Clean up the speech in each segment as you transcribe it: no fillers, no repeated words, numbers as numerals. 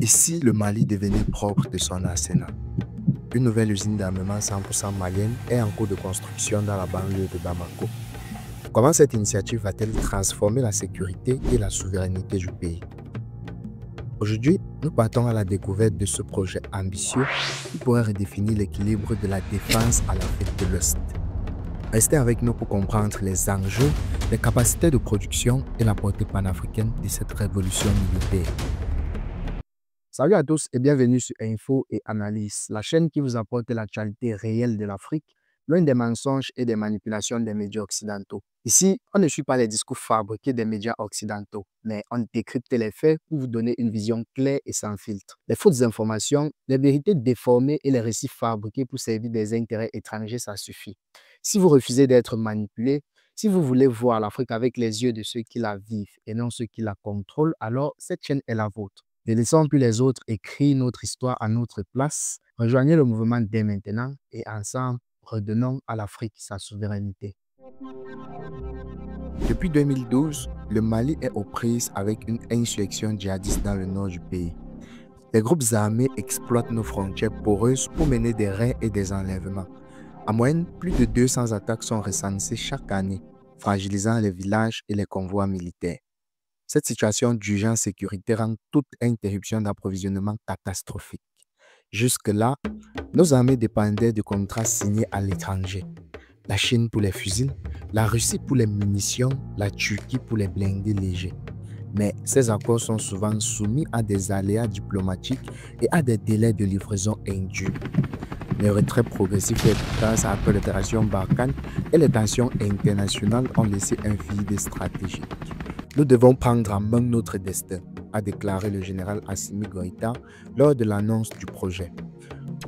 Et si le Mali devenait propre de son arsenal? Une nouvelle usine d'armement 100% malienne est en cours de construction dans la banlieue de Bamako. Comment cette initiative va-t-elle transformer la sécurité et la souveraineté du pays? Aujourd'hui, nous partons à la découverte de ce projet ambitieux qui pourrait redéfinir l'équilibre de la défense à l'Afrique de l'Ouest. Restez avec nous pour comprendre les enjeux, les capacités de production et la portée panafricaine de cette révolution militaire. Salut à tous et bienvenue sur Info et Analyse, la chaîne qui vous apporte l'actualité réelle de l'Afrique, loin des mensonges et des manipulations des médias occidentaux. Ici, on ne suit pas les discours fabriqués des médias occidentaux, mais on décrypte les faits pour vous donner une vision claire et sans filtre. Les fausses informations, les vérités déformées et les récits fabriqués pour servir des intérêts étrangers, ça suffit. Si vous refusez d'être manipulé, si vous voulez voir l'Afrique avec les yeux de ceux qui la vivent et non ceux qui la contrôlent, alors cette chaîne est la vôtre. Ne laissons plus les autres écrire notre histoire à notre place. Rejoignez le mouvement dès maintenant et ensemble, redonnons à l'Afrique sa souveraineté. Depuis 2012, le Mali est aux prises avec une insurrection djihadiste dans le nord du pays. Les groupes armés exploitent nos frontières poreuses pour mener des raids et des enlèvements. En moyenne, plus de 200 attaques sont recensées chaque année, fragilisant les villages et les convois militaires. Cette situation d'urgence sécuritaire rend toute interruption d'approvisionnement catastrophique. Jusque-là, nos armées dépendaient de contrats signés à l'étranger. La Chine pour les fusils, la Russie pour les munitions, la Turquie pour les blindés légers. Mais ces accords sont souvent soumis à des aléas diplomatiques et à des délais de livraison indus. Les retraits progressifs et efficaces après l'opération Barkhane et les tensions internationales ont laissé un vide stratégique. Nous devons prendre en main notre destin, a déclaré le général Assimi Goïta lors de l'annonce du projet.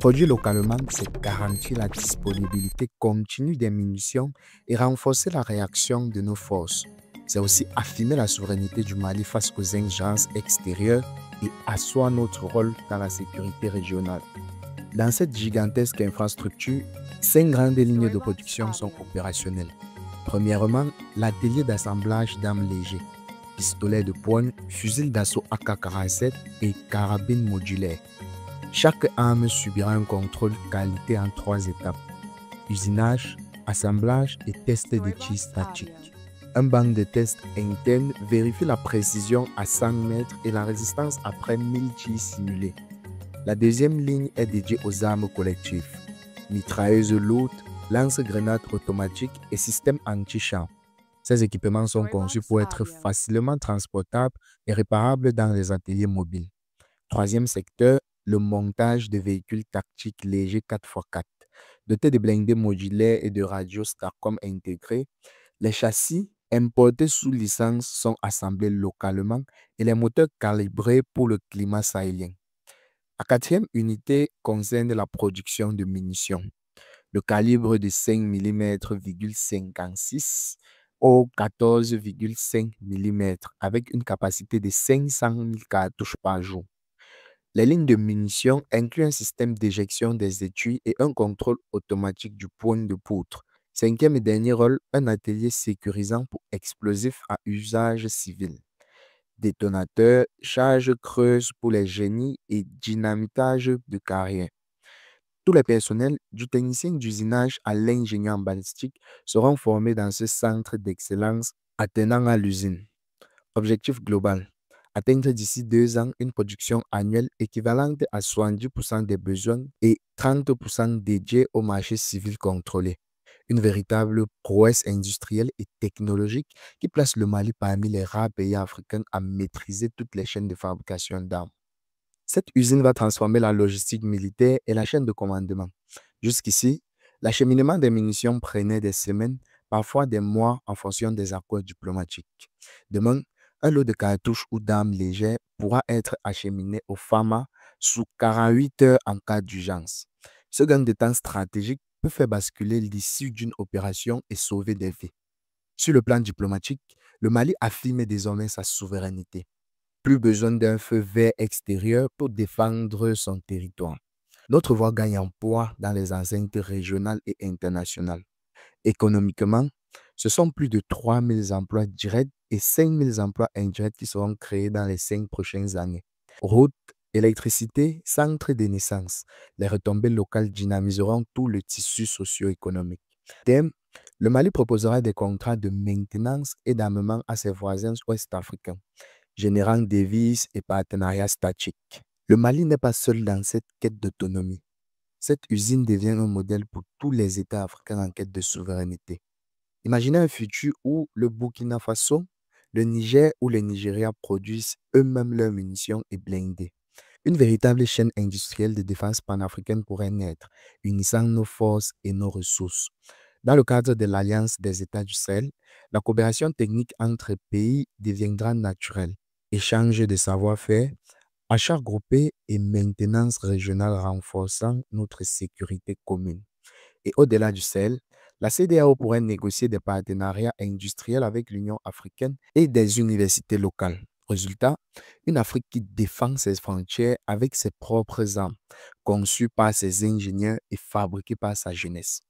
Produire localement, c'est garantir la disponibilité continue des munitions et renforcer la réaction de nos forces. C'est aussi affirmer la souveraineté du Mali face aux ingérences extérieures et asseoir notre rôle dans la sécurité régionale. Dans cette gigantesque infrastructure, 5 grandes lignes de production sont opérationnelles. Premièrement, l'atelier d'assemblage d'armes légères, pistolets de poigne, fusils d'assaut AK-47 et carabines modulaires. Chaque arme subira un contrôle qualité en 3 étapes. Usinage, assemblage et test de tir statique. Un banc de tests interne vérifie la précision à 100 mètres et la résistance après 1000 tirs simulés. La deuxième ligne est dédiée aux armes collectives. Mitrailleuses lourdes, lance-grenades automatiques et systèmes anti-char. Ces équipements sont conçus pour être facilement transportables et réparables dans les ateliers mobiles. Troisième secteur, le montage de véhicules tactiques légers 4x4. Dotés de blindés modulaires et de radios Starcom intégrés, les châssis importés sous licence sont assemblés localement et les moteurs calibrés pour le climat sahélien. La quatrième unité concerne la production de munitions. Le calibre de 5 mm,56 au 14,5 mm avec une capacité de 500 000 cartouches par jour. Les lignes de munitions incluent un système d'éjection des étuis et un contrôle automatique du point de poutre. Cinquième et dernier rôle, un atelier sécurisant pour explosifs à usage civil. Détonateurs, charges creuses pour les génies et dynamitage de carrière. Tous les personnels, du technicien d'usinage à l'ingénieur en balistique, seront formés dans ce centre d'excellence attenant à l'usine. Objectif global. Atteindre d'ici 2 ans une production annuelle équivalente à 70% des besoins et 30% dédiés au marché civil contrôlé. Une véritable prouesse industrielle et technologique qui place le Mali parmi les rares pays africains à maîtriser toutes les chaînes de fabrication d'armes. Cette usine va transformer la logistique militaire et la chaîne de commandement. Jusqu'ici, l'acheminement des munitions prenait des semaines, parfois des mois en fonction des accords diplomatiques. Demain, un lot de cartouches ou d'armes légères pourra être acheminé au FAMA sous 48 heures en cas d'urgence. Ce gain de temps stratégique peut faire basculer l'issue d'une opération et sauver des vies. Sur le plan diplomatique, le Mali affirme désormais sa souveraineté. Plus besoin d'un feu vert extérieur pour défendre son territoire. Notre voix gagne en poids dans les enceintes régionales et internationales. Économiquement, ce sont plus de 3 000 emplois directs et 5 000 emplois indirects qui seront créés dans les 5 prochaines années. Routes, Électricité, centre de naissance. Les retombées locales dynamiseront tout le tissu socio-économique. Thème, le Mali proposera des contrats de maintenance et d'armement à ses voisins ouest-africains, générant devises et partenariats statiques. Le Mali n'est pas seul dans cette quête d'autonomie. Cette usine devient un modèle pour tous les États africains en quête de souveraineté. Imaginez un futur où le Burkina Faso, le Niger ou le Nigeria produisent eux-mêmes leurs munitions et blindés. Une véritable chaîne industrielle de défense panafricaine pourrait naître, unissant nos forces et nos ressources. Dans le cadre de l'Alliance des États du Sahel, la coopération technique entre pays deviendra naturelle. Échange de savoir-faire, achats groupés et maintenance régionale renforçant notre sécurité commune. Et au-delà du Sahel, la CEDEAO pourrait négocier des partenariats industriels avec l'Union africaine et des universités locales. Résultat, une Afrique qui défend ses frontières avec ses propres armes, conçue par ses ingénieurs et fabriquée par sa jeunesse.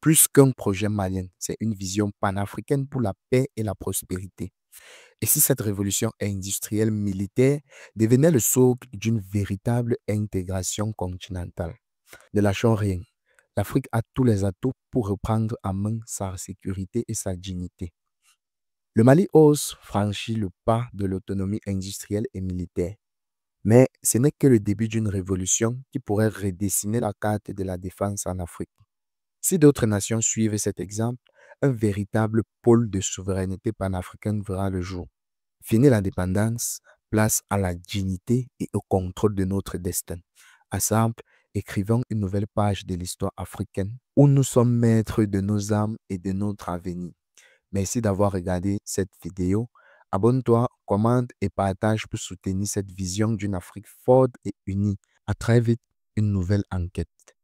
Plus qu'un projet malien, c'est une vision panafricaine pour la paix et la prospérité. Et si cette révolution industrielle militaire devenait le socle d'une véritable intégration continentale? Ne lâchons rien. L'Afrique a tous les atouts pour reprendre en main sa sécurité et sa dignité. Le Mali ose franchir le pas de l'autonomie industrielle et militaire. Mais ce n'est que le début d'une révolution qui pourrait redessiner la carte de la défense en Afrique. Si d'autres nations suivent cet exemple, un véritable pôle de souveraineté panafricaine verra le jour. Fini l'indépendance, place à la dignité et au contrôle de notre destin. Ensemble, écrivons une nouvelle page de l'histoire africaine où nous sommes maîtres de nos âmes et de notre avenir. Merci d'avoir regardé cette vidéo. Abonne-toi, commente et partage pour soutenir cette vision d'une Afrique forte et unie. À très vite, une nouvelle enquête.